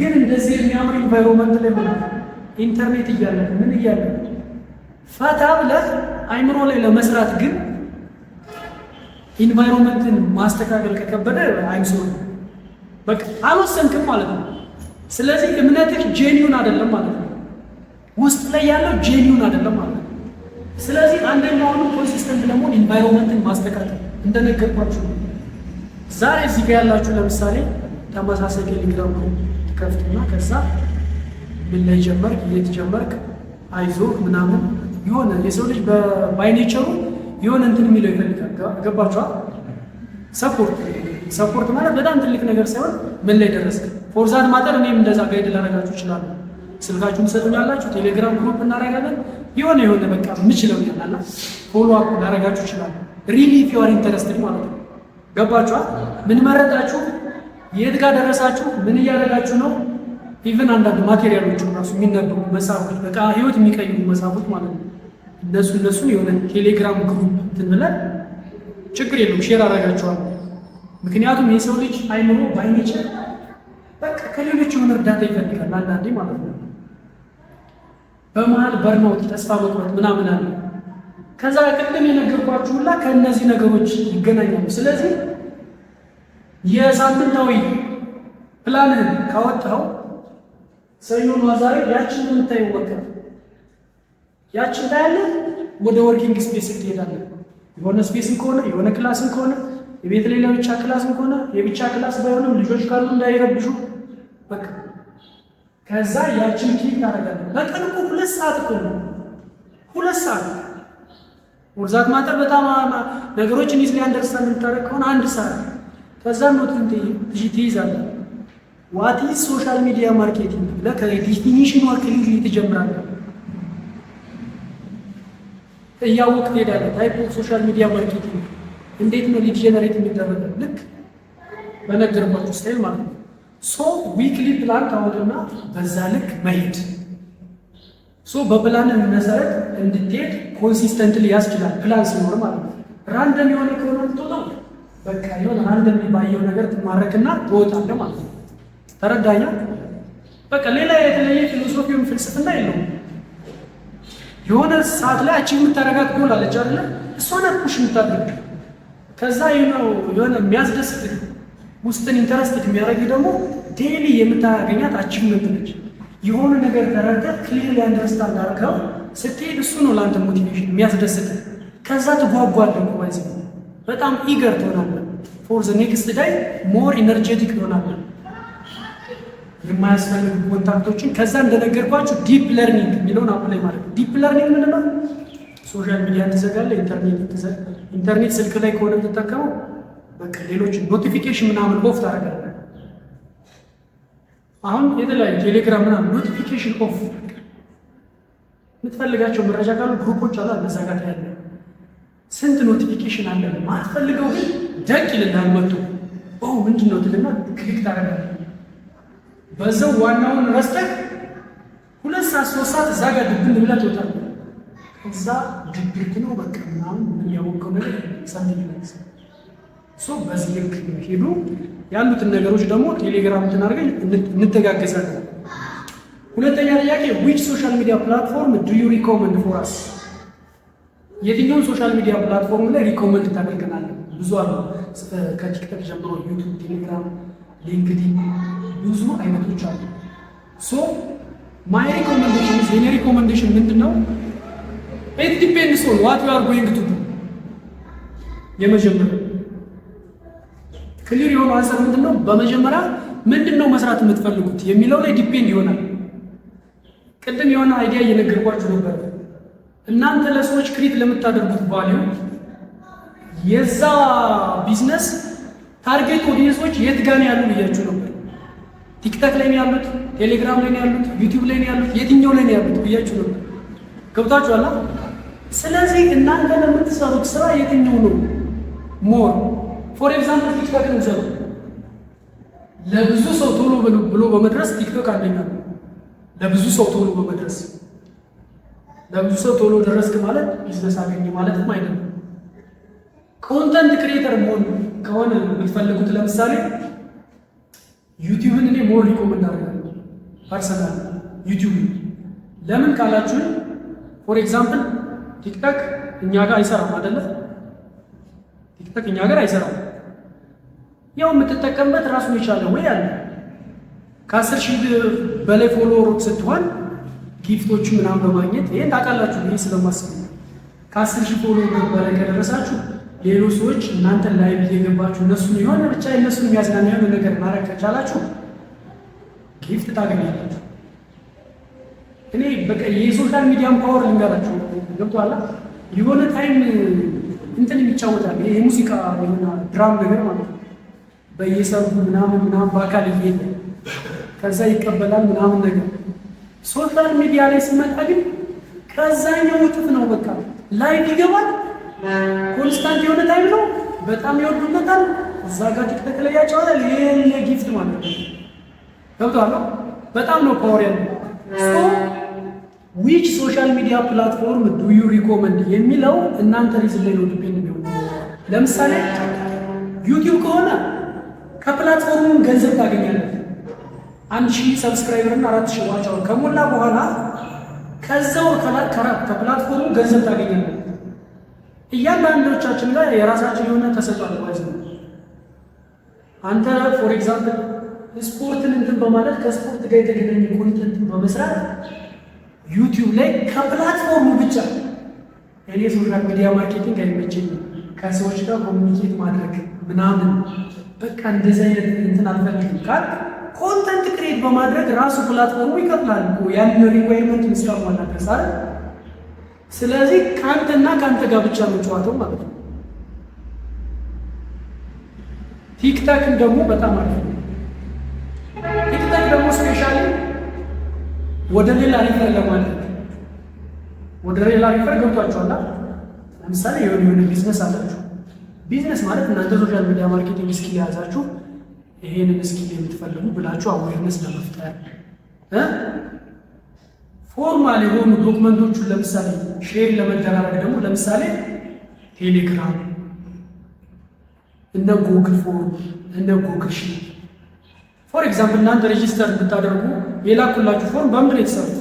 ግን እንደዚህ የሚያምር ኢንቫይሮንመንት ላይ ኢንተርኔት እያለ ምን እያለ ፈታ ብለህ አይምሮ ላይ ለመስራት ግን ኢንቫይሮንመንትን ማስተካከል ከከበደ አይምሶ በቃ አልወሰንክም ማለት ነው። ስለዚህ እምነትህ ጄኒውን አይደለም ማለት ነው። ውስጥ ላይ ያለው ጄኒውን አይደለም ማለት ነው። ስለዚህ አንደኛው ኮንሲስተንት ለመሆን ኢንቫይሮንመንትን ማስተካከል እንደነገርኳችሁ ነው። ዛሬ እዚህ ጋር ያላችሁ ለምሳሌ ተመሳሳይ ቴሌግራም ግሩፕ ትከፍቱና ከዛ ምን ላይ ጀመርክ የት ጀመርክ አይዞህ ምናምን የሆነ የሰው ልጅ በባይኔቸሩ የሆነ እንትን የሚለው ይፈልጋል። ገባችኋ? ሰፖርት ማለት በጣም ትልቅ ነገር ሳይሆን ምን ላይ ደረስክ ፎርዛት ማጠር እኔም እንደዛ ጋይድ ላደርጋችሁ እችላለሁ። ስልካችሁን ትሰጡኛላችሁ፣ ቴሌግራም ግሩፕ እናደርጋለን። የሆነ በቃ የምችለው ይላልና ፎሎ አፕ ላደርጋችሁ እችላለሁ። ሪሊ ኢፍ ዩ አር ኢንተረስትድ ማለት ነው። ገባችኋ? ምን መረጣችሁ፣ የት ጋር ደረሳችሁ፣ ምን እያደረጋችሁ ነው። ኢቭን አንዳንድ ማቴሪያሎች ራሱ የሚነበቡ መጽሐፎች በቃ ህይወት የሚቀይሩ መጽሐፎች ማለት ነው። እነሱን የሆነ ቴሌግራም ግሩፕ እንትን ብለን ችግር የለውም ሼር አደርጋችኋለሁ። ምክንያቱም የሰው ልጅ አይምሮ ባይኔቸር በቃ ከሌሎች የሆነ እርዳታ ይፈልጋል አንዳንዴ ማለት ነው። በመሀል በርናውት ተስፋ መቁረጥ ምናምን አለ። ከዛ ቅድም የነገርኳችሁ ሁላ ከእነዚህ ነገሮች ይገናኛሉ። ስለዚህ የሳምንታዊ ፕላንህን ካወጣው ሰኞን ዛሬ ያችን የምታየው በቃ ያችን ታያለህ። ወደ ወርኪንግ ስፔስ ትሄዳለህ። የሆነ ስፔስን ከሆነ የሆነ ክላስን ከሆነ የቤት ሌላ ብቻ ክላስን ከሆነ የብቻ ክላስ ባይሆንም ልጆች ካሉ እንዳይረብሹ በቃ ከዛ ያችን ክሊክ ታደርጋለህ። በቀን እኮ 2 ሰዓት እኮ ነው 2 ሰዓት ወርዛት ማጠር በጣም ነገሮችን ኢዝሊ አንደርስታንድ የምታደርግ ከሆነ 1 ሰዓት ከዛ ኖት ትይዛለህ። ዋት ኢዝ ሶሻል ሚዲያ ማርኬቲንግ ከዲፊኒሽኑ ክሊር ትጀምራለህ። እያወቅ ትሄዳለህ። ታይፕ ኦፍ ሶሻል ሚዲያ ማርኬቲንግ እንዴት ነው ሊድ ጀነሬት የሚደረገው ልክ በነገርኳችሁ ስታይል ማለት ነው። ሶ ዊክሊ ፕላን ታወጡና በዛ ልክ መሄድ በፕላን መሰረት እንድትሄድ ኮንሲስተንትሊ ያስችላል። ፕላን ሲኖር ማለት ነው። ራንደም የሆነ ከሆነ ትወጣው በቃ የሆነ ራንደም ባየው ነገር ትማረክና ትወጣለህ ማለት ነው። ተረዳኛ? በቃ ሌላ የተለየ ፊሎሶፊውን ፍልስፍና የለውም። የሆነ ሰዓት ላይ አቺቭ የምታደርጋት ጎል አለች አይደለ? እሷን ፑሽ የምታደርግ ከዛ የሆነ የሚያስደስት ውስጥን ኢንተረስትድ የሚያደርግ ደግሞ ዴይሊ የምታገኛት አቺቭመንት ነች። የሆነ ነገር ተረድተህ ክሊርሊ አንደርስታንድ አድርገው ስትሄድ እሱ ነው ለአንተ ሞቲቬሽን የሚያስደስት። ከዛ ትጓጓለህ ማለት ነው። በጣም ኢገር ትሆናለህ። ፎር ዘ ኔክስት ዳይ ሞር ኢነርጄቲክ ትሆናለህ። የማያስፈልጉ ኮንታክቶችን ከዛ እንደነገርኳችሁ ዲፕ ለርኒንግ የሚለውን አፕላይ ማለት ነው። ዲፕ ለርኒንግ ምንድን ነው? ሶሻል ሚዲያ ትዘጋለህ፣ ኢንተርኔት ስልክ ላይ ከሆነ የምትጠቀመው በቃ ሌሎች ኖቲፊኬሽን ምናምን ኦፍ ታደርጋለህ። አሁን የተለያዩ ቴሌግራም ምናምን ኖቲፊኬሽን ኦፍ፣ የምትፈልጋቸው መረጃ ካሉ ግሩፖች አሉ እነዛ ጋር ያለ ስንት ኖቲፊኬሽን አለ። ማትፈልገው ግን ደቅ ይልልሃል መጥቶ ምንድን ነው ትልና ክሊክ ታደርጋለህ። በዛው ዋናውን ረስተህ 2 ሰዓት 3 ሰዓት እዛ ጋር ድብን ብለህ ትወጣለህ። ከዛ ድብርት ነው በቃ ምናምን ያወቀው ነገር ሰምተህ በዚህ ልክ ሄዱ። ያሉትን ነገሮች ደግሞ ቴሌግራም አድርገን እንተጋገዛለን። ሁለተኛ ጥያቄ which social media platform do you recommend for us? የትኛውን ሶሻል ሚዲያ ፕላትፎርም ላይ ሪኮመንድ ታደርገናለህ? ብዙ አሉ። ከቲክቶክ ጀምሮ ዩቲዩብ፣ ቴሌግራም፣ ሊንክዲን ብዙ አይነቶች አሉ። ማይ ሪኮመንዴሽን የኔ ሪኮመንዴሽን ምንድነው? ኢት ዲፔንድስ ኦን ዋት ዩ አር ጎይንግ ቱ ዱ። የመጀመሪያው ክሊር የሆነ አንሰር ምንድነው? በመጀመሪያ ምንድነው መስራት የምትፈልጉት የሚለው ላይ ዲፔንድ ይሆናል። ቅድም የሆነ አይዲያ እየነገርኳችሁ ነበር። እናንተ ለሰዎች ክሪት ለምታደርጉት ቫልዩ የዛ ቢዝነስ ታርጌት ኦዲየንሶች የት ጋር ነው ያሉ ብያችሁ ነበር። ቲክቶክ ላይ ነው ያሉት፣ ቴሌግራም ላይ ነው ያሉት፣ ዩቲዩብ ላይ ነው ያሉት፣ የትኛው ላይ ነው ያሉት ብያችሁ ነበር። ገብታችኋል? ስለዚህ እናንተ ለምትሰሩት ስራ የትኛው ነው ሞር? ፎር ኤግዛምፕል ቲክቶክ ነው ሰሩ ለብዙ ሰው ቶሎ ብሎ በመድረስ ቲክቶክ አንደኛ ነው። ለብዙ ሰው ቶሎ በመድረስ ለብዙ ሰው ቶሎ ደረስክ ማለት ቢዝነስ አገኘ ማለትም አይደለም። ኮንተንት ክሬተር መሆን ከሆነ የምትፈልጉት ለምሳሌ ዩቲዩብን እኔ ሞር ሪኮመንድ አደርጋለሁ። ፐርሰናል ዩቲዩብ። ለምን ካላችሁ ፎር ኤግዛምፕል ቲክቶክ እኛ ጋር አይሰራም አይደለ? ቲክቶክ እኛ ጋር አይሰራም። ያው የምትጠቀምበት ራሱን የቻለ ወይ አለ። ከ10,000 በላይ ፎሎወሮች ስትሆን ጊፍቶቹ ምናምን በማግኘት ይሄን ታውቃላችሁ። ይሄ ስለማስብ ከ10,000 ፎሎወር በላይ ከደረሳችሁ ሌሎች ሰዎች እናንተን ላይቭ እየገባችሁ እነሱን የሆነ ብቻ እነሱን የሚያዝናና የሆነ ነገር ማድረግ ከቻላችሁ ጊፍት ታገኛላችሁ። እኔ በቃ የሶሻል ሚዲያን ፓወር ልንገራችሁ። ገብቶሃል? የሆነ ታይም እንትን የሚጫወታል ይሄ የሙዚቃ የሆነ ድራም ነገር ማለት ነው። በየሰርጉ ምናምን በአካል እየሄደ ከዛ ይቀበላል ምናምን ነገር። ሶሻል ሚዲያ ላይ ሲመጣ ግን ከዛኛው እጥፍ ነው። በቃ ላይቭ ይገባል። ኮንስታንት የሆነ ታይም ነው። በጣም ይወዱለታል። እዛ ጋር ቲክቶክ ላይ ያጫወታል። ይሄን ጊፍት ማለት ነው። ገብቶሃል? በጣም ነው ፓወር ያለው። ዊች ሶሻል ሚዲያ ፕላትፎርም ዱ ዩ ሪኮመንድ የሚለው እናንተ ሪዝን ላይ ነው ዲፔንድ የሚሆነው። ለምሳሌ ዩቲዩብ ከሆነ ከፕላትፎርሙ ገንዘብ ታገኛለህ። 1,000 ሰብስክራይበር እና 4,000 ዋች አወር ከሞላ በኋላ ከዛው ከፕላትፎርሙ ገንዘብ ታገኛለህ። እያንዳንዶቻችን ጋር የራሳችን የሆነ ተሰጥቷል ማለት ነው። አንተ ፎር ኤግዛምፕል ስፖርትን እንትን በማለት ከስፖርት ጋር የተገናኘ ኮንተንትን በመስራት ዩቲዩብ ላይ ከፕላትፎርሙ ብቻ እኔ ሶሻል ሚዲያ ማርኬቲንግ አይመቸኝም፣ ከሰዎች ጋር ኮሚኒኬት ማድረግ ምናምን በቃ እንደዚህ አይነት እንትን አልፈልግም ካል ኮንተንት ክሬት በማድረግ ራሱ ፕላትፎርሙ ይከፍላል እኮ ያን ሪኳየርመንት ምስካሟላ ከሳር። ስለዚህ ከአንተና ከአንተ ጋር ብቻ ነው ጨዋታው ማለት ነው። ቲክታክን ደግሞ በጣም አሪፍ ነው። ቲክታክ ደግሞ ስፔሻሊ ወደ ሌላ ሪፈር ለማድረግ ወደ ሌላ ሪፈር ገብቷችኋል። ለምሳሌ የሆነ ቢዝነስ አላችሁ። ቢዝነስ ማለት እናንተ ሶሻል ሚዲያ ማርኬቲንግ ስኪል የያዛችሁ ይሄንን ስኪል የምትፈልጉ ብላችሁ አዌርነስ ለመፍጠር ፎርማል የሆኑ ዶክመንቶቹን ለምሳሌ ሼር ለመደራረግ ደግሞ ለምሳሌ ቴሌግራም፣ እነ ጉግል ፎርም፣ እነ ጉግል ሺት ፎር ኤግዛምፕል እናንተ ሬጂስተር ብታደርጉ የላኩላችሁ ፎርም በምንድን ነው የተሰሩት?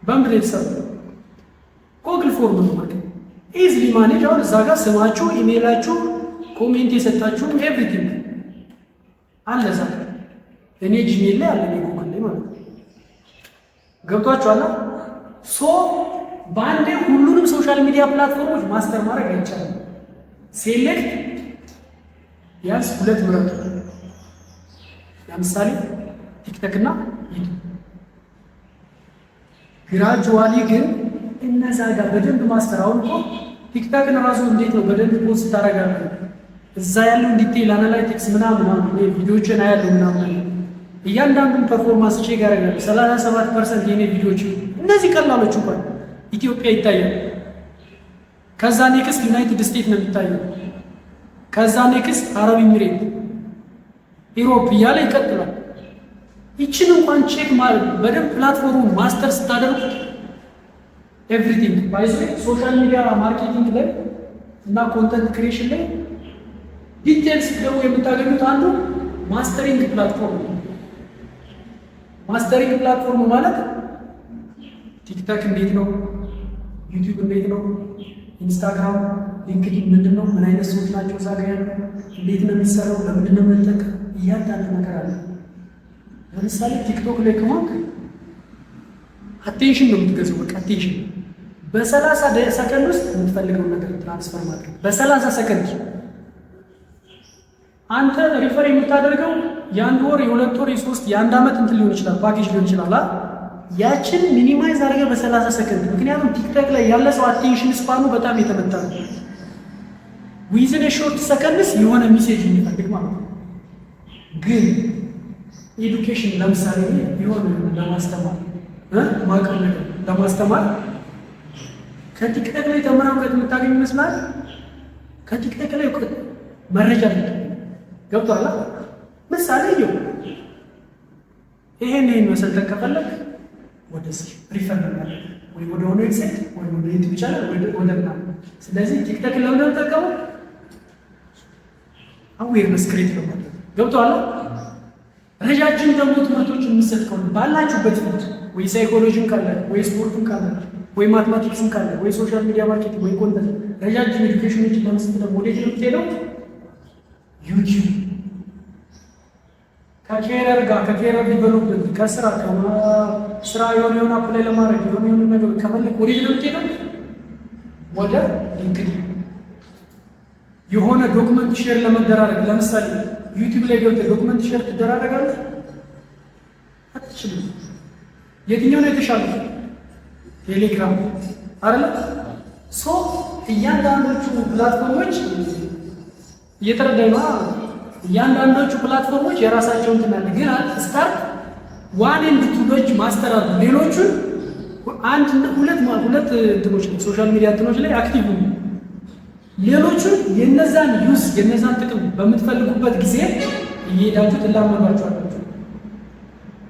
በምንድን ነው የተሰሩት? ጉግል ፎርም ነው ማለት ኢዝሊ ማኔጅ። አሁን እዛ ጋር ስማችሁ፣ ኢሜይላችሁ፣ ኮሜንት የሰጣችሁ ኤቭሪቲንግ አለ እዛ ጋር። እኔ ጂሜል ላይ አለ ጉግል ላይ ማለት ነው። ገብቷችኋል? ሶ በአንዴ ሁሉንም ሶሻል ሚዲያ ፕላትፎርሞች ማስተር ማድረግ አይቻልም። ሴሌክት ያንስ 2 ምረጡ። ለምሳሌ ቲክቶክ እና ዩቲዩብ። ግራጁዋሊ ግን እነዛ ጋር በደንብ ማስተር። አሁን እኮ ቲክቶክን ራሱ እንዴት ነው በደንብ ፖስት ታደርጋለህ? እዛ ያለው ዲቴይል አናላይቲክስ ምናምን ቪዲዮችን አያለሁ ምናምን እያንዳንዱን ፐርፎርማንስ ቼክ ያደርጋል። 37% የኔ ቪዲዮዎች እነዚህ ቀላሎች እንኳን ኢትዮጵያ ይታያል። ከዛ ኔክስት ዩናይትድ ስቴትስ ነው የሚታየው። ከዛ ኔክስት አረብ ኤሚሬት፣ ኢሮፕ እያለ ይቀጥላል። ይችን እንኳን ቼክ ማለት በደንብ ፕላትፎርሙ ማስተር ስታደርጉ ኤቭሪቲንግ ባይዘ ሶሻል ሚዲያ ማርኬቲንግ ላይ እና ኮንተንት ክሪኤሽን ላይ ዲቴልስ ደግሞ የምታገኙት አንዱ ማስተሪንግ ፕላትፎርም ነው። ማስተሪንግ ፕላትፎርም ማለት ቲክቶክ እንዴት ነው፣ ዩቲዩብ እንዴት ነው፣ ኢንስታግራም፣ ሊንክዲን ምንድን ነው፣ ምን አይነት ሰዎች ናቸው እዛ ጋር ያለው፣ እንዴት ነው የሚሰራው፣ ለምንድን ነው የምንጠቀም፣ እያንዳንዱ ነገር አለ። ለምሳሌ ቲክቶክ ላይ ከሆንክ አቴንሽን ነው የምትገዛው። በቃ አቴንሽን በ30 ሰከንድ ውስጥ የምትፈልገውን ነገር ትራንስፈር ማድረግ በ30 ሰከንድ። አንተ ሪፈር የምታደርገው የ1 ወር የ2 ወር የ3 የ1 ዓመት እንትን ሊሆን ይችላል፣ ፓኬጅ ሊሆን ይችላል። ያችን ሚኒማይዝ አድርገህ በ30 ሰከንድ። ምክንያቱም ቲክቶክ ላይ ያለ ሰው አቴንሽን ስፓኑ በጣም የተመታ ነው። ዊዝን ሾርት ሰከንድስ የሆነ ሜሴጅ የሚፈልግ ማለት ነው። ግን ኤዱኬሽን ለምሳሌ የሆነ ለማስተማር ማቀር ነገር ለማስተማር ከቲክቶክ ላይ ተምረህ እውቀት የምታገኝ ይመስላል። ከቲክቶክ ላይ እውቀት መረጃ ገብቶሃል? ምሳሌ ይሄን መሰልጠን ከፈለግ ወደዚህ ሪፈር እናደርግ ወይ ወደ ሆነ ዌብሳይት ወይ ወደ ዩቲዩብ ቻናል ወይ ወደ ምናምን። ስለዚህ ቲክቶክ ለምን ተጠቀመው? አዌርነስ ክሬት ለማድረግ ገብቶሃል? ረጃጅም ደግሞ ትምህርቶች የምሰጥ ከሆነ ባላችሁበት ፊልድ ወይ ሳይኮሎጂም ካለ ወይ ስፖርትም ካለ ወይ ማትማቲክስም ካለ ወይ ሶሻል ሚዲያ ማርኬቲንግ ወይ ኮንተንት ረጃጅም ኤዱኬሽኖችን ለመስጠት ደግሞ ወዴት ነው የምትሄደው? ዩቲዩብ። ከኬሪየር ጋር ከኬሪየር ዲቨሎፕመንት ከስራ ስራ የሆነ አፕላይ ለማድረግ የሆነ ነገር ከፈለግ ወዴት ነው የምትሄደው? ወደ ሊንክድኢን። የሆነ ዶክመንት ሼር ለመደራረግ ለምሳሌ ዩቲዩብ ላይ ገብተህ ዶክመንት ሼር ትደራረጋለህ? አትችልም። የትኛው ነው የተሻለ? ቴሌግራም አይደለ? ሶ እያንዳንዶቹ ፕላትፎርሞች እየተረዳኝ ነው። እያንዳንዶቹ ፕላትፎርሞች የራሳቸውን ትናለ ግን ስታርት ዋን ኤንድ ቱዎች ማስተር አሉ። ሌሎቹን አንድ ሁለት እንትኖች ላይ ሶሻል ሚዲያ እንትኖች ላይ አክቲቭ ነው። ሌሎቹን የነዛን ዩዝ የነዛን ጥቅም በምትፈልጉበት ጊዜ እየሄዳችሁ ትላመዷቸዋላችሁ።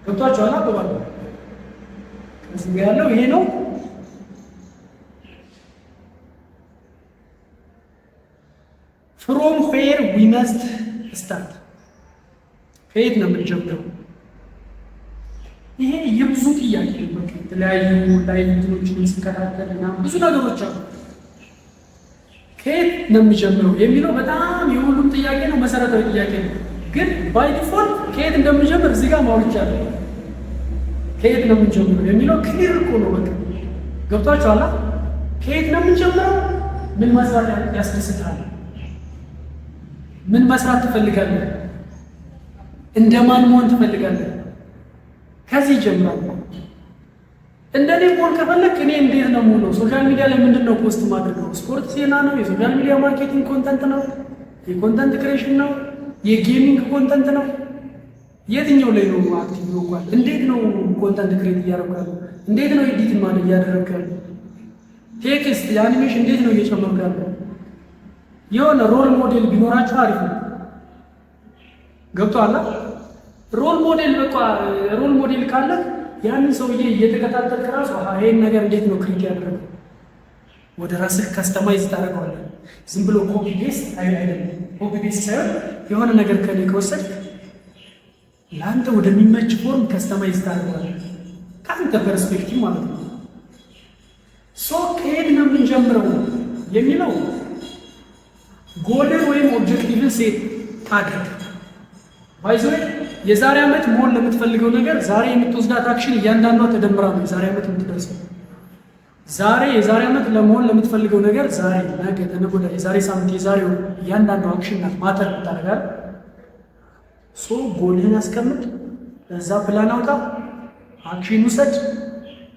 ገብቷችኋል? አባባሉ እዚህ ያለው ይሄ ነው። ፍሮም ዌር ዊ መስት ስታርት፣ ከየት ነው የምንጀምረው? ይሄ የብዙ ጥያቄ ነው። የተለያዩ ላይ እንትኖችን ሲከታተል እና ብዙ ነገሮች አሉ። ከየት ነው የሚጀምረው የሚለው በጣም የሁሉም ጥያቄ ነው፣ መሰረታዊ ጥያቄ ነው። ግን ባይ ዲፎልት ከየት እንደምንጀምር እዚህ ጋር ማውርቻለሁ። ከየት ነው የምንጀምረው የሚለው ክሊር እኮ ነው። በቃ ገብቷችኋል? ከየት ነው የምንጀምረው? ምን መስራት ያስደስታል? ምን መስራት ትፈልጋለህ? እንደማን መሆን ትፈልጋለህ? ከዚህ ይጀምራል። እንደኔ መሆን ከፈለክ እኔ እንዴት ነው የምውለው? ሶሻል ሚዲያ ላይ ምንድን ነው ፖስት ማድረገው? ስፖርት ዜና ነው? የሶሻል ሚዲያ ማርኬቲንግ ኮንተንት ነው? የኮንተንት ክሬሽን ነው? የጌሚንግ ኮንተንት ነው? የትኛው ላይ ነው አክቲቭ ነው? እንዴት ነው ኮንተንት ክሬት እያደረጋሉ? እንዴት ነው ኤዲት ማለት እያደረጋሉ? ቴክስት የአኒሜሽን እንዴት ነው እየጨመርኩ ያለው? የሆነ ሮል ሞዴል ቢኖራችሁ አሪፍ ነው። ገብቶሃል? ሮል ሞዴል በቃ ሮል ሞዴል ካለ ያንን ሰውዬ እየተከታተልክ ራሱ ይሄን ነገር እንዴት ነው ክሪት ያደረገው ወደ ራስህ ከስተማይዝ ታደርገዋለህ። ዝም ብሎ ኮፒ ፔስት አይደለም። ኮፒ ፔስት ሳይሆን የሆነ ነገር ከኔ ከወሰድክ ለአንተ ወደሚመች ፎርም ከስተማይዝ ታደርገዋለህ ከአንተ ፐርስፔክቲቭ ማለት ነው። ሶ ከየት ነው የምንጀምረው የሚለው ጎልን ወይም ኦብጀክቲቭን ሴት አድርግ። ባይዘ የዛሬ ዓመት መሆን ለምትፈልገው ነገር ዛሬ የምትወስዳት አክሽን እያንዳንዷ ተደምራ ነው የዛሬ ዓመት የምትደርሰው። የዛሬ ዓመት ለመሆን ለምትፈልገው ነገር ዛሬ፣ ነገ፣ ተነገ ወዲያ፣ የዛሬ ሳምንት፣ የዛሬው እያንዳንዷ አክሽን ናት ማተር ታደርጋል። ሶ ጎልህን አስቀምጥ፣ በዛ ፕላን አውጣ፣ አክሽን ውሰድ።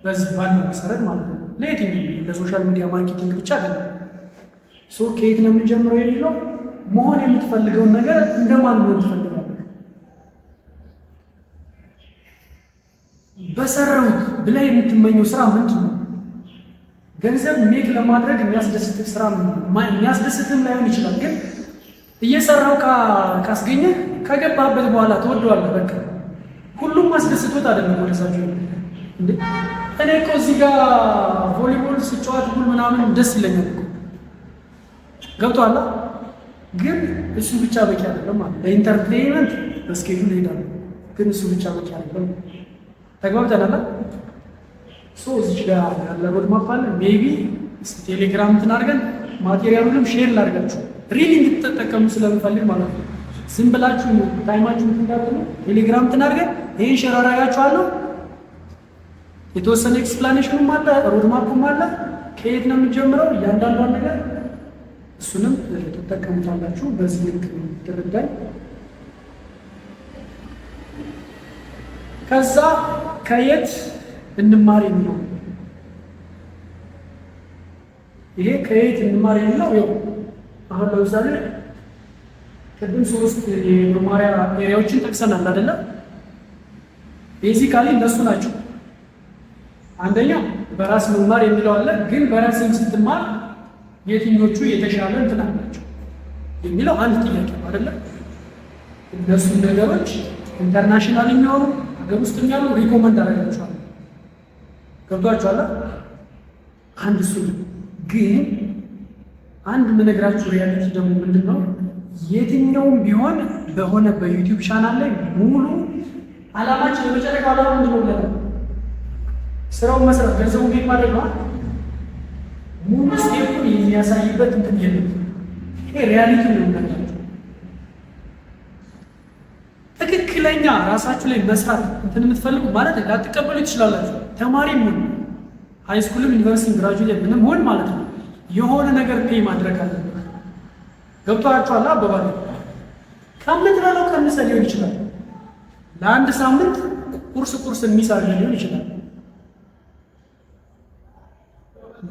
በዚህ ባለው መሰረት ማለት ነው። ለየትኛው ለሶሻል ሚዲያ ማርኬቲንግ ብቻ አይደለም። ሶ ከየት ነው የምንጀምረው የሚለው መሆን የምትፈልገውን ነገር እንደማን መሆን ትፈልጋለህ? በሰራሁት ብለህ የምትመኘው ስራ ምንድን ነው? ገንዘብ ሜክ ለማድረግ የሚያስደስትህ ስራ የሚያስደስትህም ላይሆን ይችላል፣ ግን እየሰራው ካስገኘ ከገባህበት በኋላ ትወደዋለህ። በቃ ሁሉም አስደስቶት አይደለም ወደዛቸው እንዴ። እኔ እኮ እዚህ ጋር ቮሊቦል ስጫወት ሁሉ ምናምን ደስ ይለኛል እኮ ገብቶሃል። ግን እሱ ብቻ በቂ አይደለም ማለት ለኢንተርቴይንመንት በስኬጁል ሄዳለሁ፣ ግን እሱ ብቻ በቂ አይደለም። ተግባብተናል። ሶ እዚህ ጋር ያለ ሮድማፕ አለ። ሜቢ ቴሌግራም እንትን አድርገን ማቴሪያሉንም ሼር ላድርጋችሁ ሪሊ እንድትጠቀሙ ስለምፈልግ ማለት ነው። ዝም ብላችሁ ታይማችሁን እንዳትሉ ቴሌግራም እንትን አድርገን ይሄን ሼር አደርጋችኋለሁ። የተወሰነ ኤክስፕላኔሽኑም አለ፣ ሮድማፕም አለ። ከየት ነው የምንጀምረው እያንዳንዷን ነገር እሱንም ትጠቀሙታላችሁ። በዚህ ልክ ትረዳኝ። ከዛ ከየት እንማር የሚለው ይሄ ከየት እንማር የሚለው ያው አሁን ለምሳሌ ቅድም 3 የመማሪያ ኤሪያዎችን ጠቅሰናል አይደለ? ቤዚካሊ እነሱ ናቸው። አንደኛው በራስ መማር የሚለው አለ። ግን በራስን ስትማር የትኞቹ የተሻለ እንትን አላቸው የሚለው አንድ ጥያቄ ነው አይደለ? እነሱ ነገሮች ኢንተርናሽናል የሚሆኑ ሀገር ውስጥ ያሉ ሪኮመንድ አደረጋቸዋለሁ። ገብቷችኋል? አንድ እሱ ግን አንድ የምነግራችሁ ሪያሊቲ ደግሞ ምንድን ነው? የትኛውም ቢሆን በሆነ በዩቲዩብ ቻናል ላይ ሙሉ አላማችን የመጨረሻው አላማ ምንድን ነው ብለናል? ስራውን መስራት፣ ገንዘቡን ቤት ማድረግ ነው። ሙሉ ስቴፑን የሚያሳይበት እንትን የለም። ይሄ ሪያሊቲ ነው የምነግራችሁ። ትክክለኛ ራሳችሁ ላይ መስራት እንትን የምትፈልጉ ማለት ላትቀበሉ ትችላላችሁ። ተማሪም ሆን ሃይስኩልም ዩኒቨርሲቲ ግራጁዌት ምንም ሆን ማለት ነው የሆነ ነገር ፔይ ማድረግ አለበት። ገብቷችኋል? አባባል ከምትበላው ቀንሰ ሊሆን ይችላል። ለአንድ ሳምንት ቁርስ የሚሳር ሊሆን ይችላል።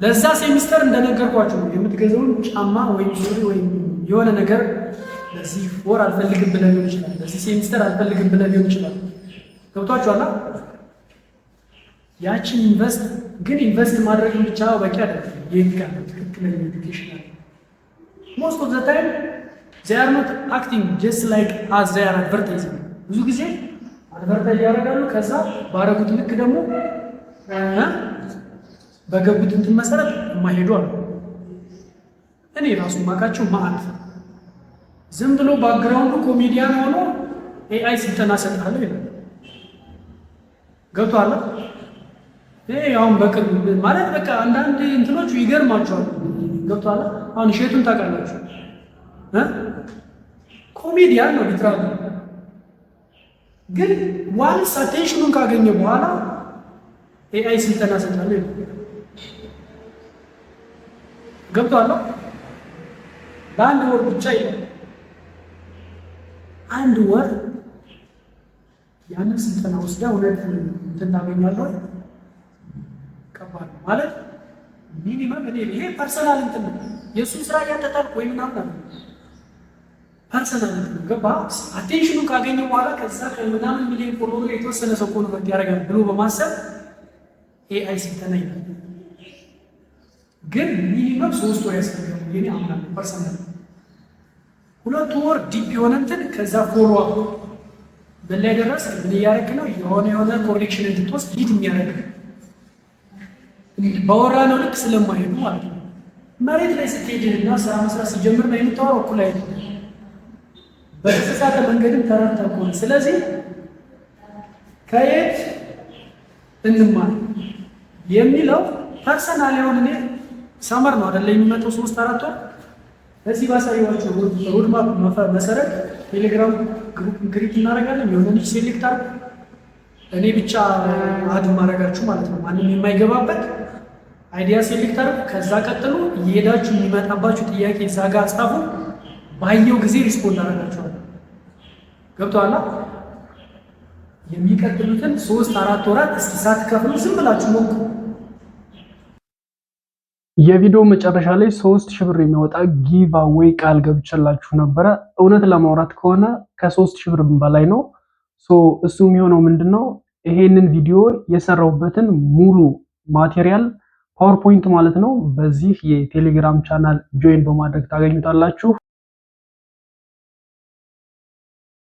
ለዛ ሴሚስተር እንደነገርኳችሁ የምትገዛውን ጫማ ወይም ሱሪ ወይም የሆነ ነገር ለዚህ ወር አልፈልግም ብለህ ሊሆን ይችላል። ለዚህ ሴሚስተር አልፈልግም ብለህ ሊሆን ይችላል። ገብቷችኋል? ያችን ኢንቨስት ማድረግ ብቻ በቂ አይደለም። የጋር ትክክለኛ ኤዱኬሽን አለ። ሞስት ኦፍ ዘ ታይም they are not acting just like as they are advertising። ብዙ ጊዜ አድቨርታይዝ ያደርጋሉ። ከዛ ባረጉት ልክ ደግሞ በገቡት እንትን መሰረት የማይሄዱ አሉ። እኔ ራሱ ማቃቸው ማአት ዝም ብሎ ባክግራውንዱ ኮሜዲያን ሆኖ ኤአይ ስልጠና ሰጥሃለሁ ይላል። ገብቶሃል? ይሄ አሁን በቅርብ ማለት በቃ አንዳንድ እንትኖቹ ይገርማቸዋል። ገብቶሃል? አሁን ሼቱን ታውቃላችሁ? ኮሜዲያን ነው ሊትራሊ፣ ግን ዋንስ አቴንሽኑን ካገኘ በኋላ ኤአይ ስልጠና ሰጥሃለሁ ይላል። ገብቶሃል? ለአንድ ወር ብቻ ይላል። አንድ ወር ያንን ስልጠና ወስዳ እውነት እንትን ታገኛለህ? ከባድ ነው ማለት ሚኒመም ይሄ ፐርሰናል እንትን ነው። የእሱን ስራ እያጠጣልክ ወይ ምናምን አለ ፐርሰናል እንትን ነው። ገባህ? አቴንሽኑን ካገኘ በኋላ ከዛ ከምናምን ሚሊዮን ፎሎወር የተወሰነ ሰው ኮንቨርት ያደርጋል ብሎ በማሰብ ኤአይ ስልጠና ይላል። ግን ሚኒመም 3 ወር ያስፈልጋል። የኔ አምናለሁ ፐርሰናል 2 ወር ዲፕ የሆነ እንትን ከዛ ፎሎ አፕ በላይ ደረስ ምን እያደረክ ነው የሆነ ኮኔክሽን እንድትወስድ ሊድ የሚያደርግ ባወራ ነው ልክ ስለማይሄዱ ማለት ነው። መሬት ላይ ስትሄድና ስራ መስራት ሲጀምር ነው የምታወራው እኩል አይደለም። በተሳሳተ መንገድም ተረድተህ ከሆነ ስለዚህ ከየት እንማር የሚለው ፐርሰናል የሆነ እኔ ሰመር ነው አይደለ የሚመጣው 3-4 ወር እዚህ ባሳየኋችሁ ሮድማፕ መሰረት ቴሌግራም ግሩፕ ክሪት እናደርጋለን። የሆነ ልጅ ሴሌክት አድርጉ፣ እኔ ብቻ አድ ማድረጋችሁ ማለት ነው። ማንም የማይገባበት አይዲያ ሴሌክት አድርጉ። ከዛ ቀጥሎ እየሄዳችሁ የሚመጣባችሁ ጥያቄ እዛ ጋር ጻፉ። ባየው ጊዜ ሪስፖንድ አደርጋችኋለሁ። ገብቶሃል? የሚቀጥሉትን 3-4 ወራት እስኪ ሳትከፍሉ ዝም ብላችሁ ሞክሩ። የቪዲዮ መጨረሻ ላይ 3000 ብር የሚያወጣ ጊቭ አዌይ ቃል ገብቼላችሁ ነበረ። እውነት ለማውራት ከሆነ ከ3000 ብር በላይ ነው። እሱ የሚሆነው ምንድነው? ይሄንን ቪዲዮ የሰራሁበትን ሙሉ ማቴሪያል ፓወርፖይንት ማለት ነው በዚህ የቴሌግራም ቻናል ጆይን በማድረግ ታገኙታላችሁ።